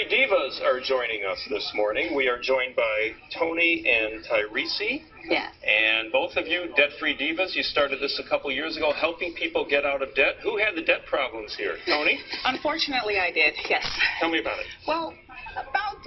Debt-Free Divas are joining us this morning. We are joined by Tony and Tyrese. Yes. And both of you, Debt-Free Divas, you started this a couple years ago, helping people get out of debt. Who had the debt problems here? Tony? Unfortunately, I did, yes. Tell me about it. Well, about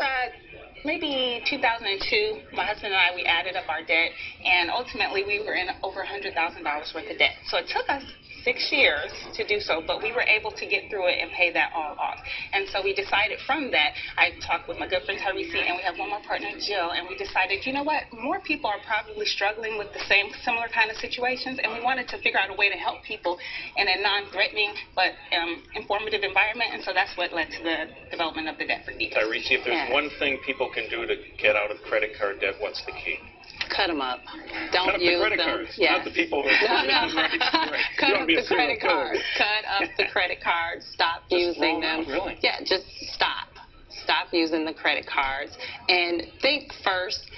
maybe 2002, my husband and I, we added up our debt, and ultimately we were in over $100,000 worth of debt. So it took us 6 years to do so, but we were able to get through it and pay that all off. And so we decided from that, I talked with my good friend Tyrese, and we have one more partner, Jill, and we decided, you know what, more people are probably struggling with the similar kind of situations, and we wanted to figure out a way to help people in a non-threatening but informative environment, and so that's what led to the development of the Debt-Free Divas. Tyrese, if there's one thing people can do to get out of credit card debt, what's the key? Cut them up. Don't Cut up use the credit them. cards, Yes. not the people who are Right. Cut up the credit cards. Cut up the credit cards. Stop using them. Really? Yeah, just stop. Stop using the credit cards and think first.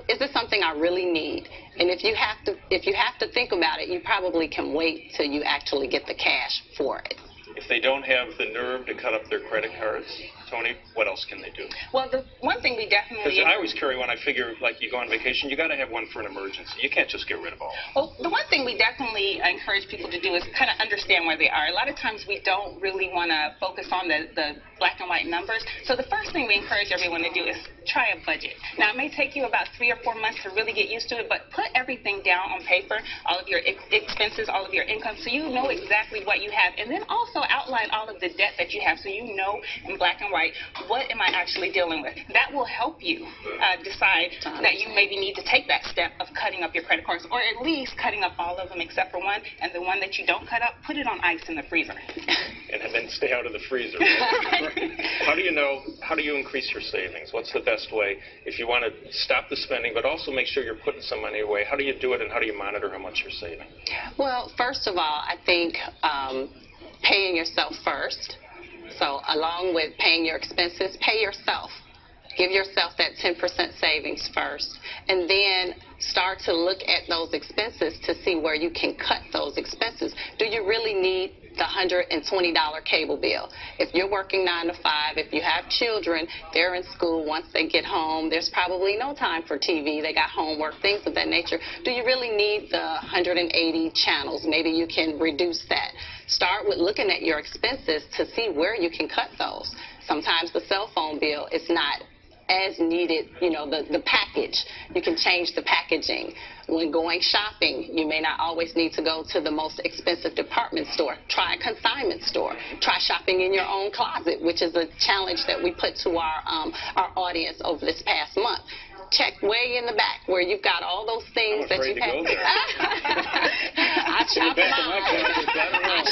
Is this something I really need? And if you have to think about it, you probably can wait till you actually get the cash for it. If they don't have the nerve to cut up their credit cards, Tony, what else can they do? Well, the one thing we definitely... Because I always carry one. I figure, like, you go on vacation, you got to have one for an emergency. You can't just get rid of all. Well, the one thing we definitely encourage people to do is kind of understand where they are. A lot of times we don't really want to focus on the black and white numbers. So the first thing we encourage everyone to do is try a budget. Now, it may take you about 3 or 4 months to really get used to it, but put everything down on paper, all of your expenses, all of your income, so you know exactly what you have. And then also outline all of the debt that you have so you know in black and white, what am I actually dealing with? That will help you decide that you maybe need to take that step of cutting up your credit cards, or at least cutting up all of them except for one, and the one that you don't cut up, put it on ice in the freezer. And then stay out of the freezer. Right? How do you increase your savings? What's the best way if you want to stop the spending but also make sure you're putting some money away? How do you do it, and how do you monitor how much you're saving? Well, first of all, I think paying yourself first. So along with paying your expenses, pay yourself. Give yourself that 10% savings first, and then start to look at those expenses to see where you can cut those expenses. Do you really need the $120 cable bill? If you're working 9 to 5, if you have children, they're in school. Once they get home, there's probably no time for TV. They got homework, things of that nature. Do you really need the 180 channels? Maybe you can reduce that. Start with looking at your expenses to see where you can cut those. Sometimes the cell phone bill is not as needed, you know, the package. You can change the packaging. When going shopping, you may not always need to go to the most expensive department store. Try a consignment store. Try shopping in your own closet, which is a challenge that we put to our audience over this past month. Check way in the back where you've got all those things that you have. I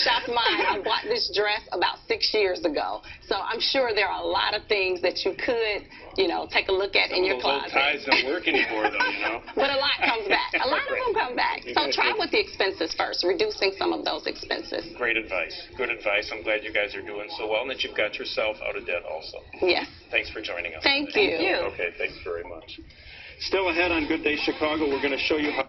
shopped mine. I bought this dress about 6 years ago. So I'm sure there are a lot of things that you could, you know, take a look at in your closet. Some of those old ties don't work anymore, though, you know. But a lot comes back. A lot of them come back. So try with the expenses first, reducing some of those expenses. Great advice. Good advice. I'm glad you guys are doing so well and that you've got yourself out of debt also. Yes. Thanks for joining us. Thank you. Okay, thanks very much. Still ahead on Good Day Chicago, we're going to show you how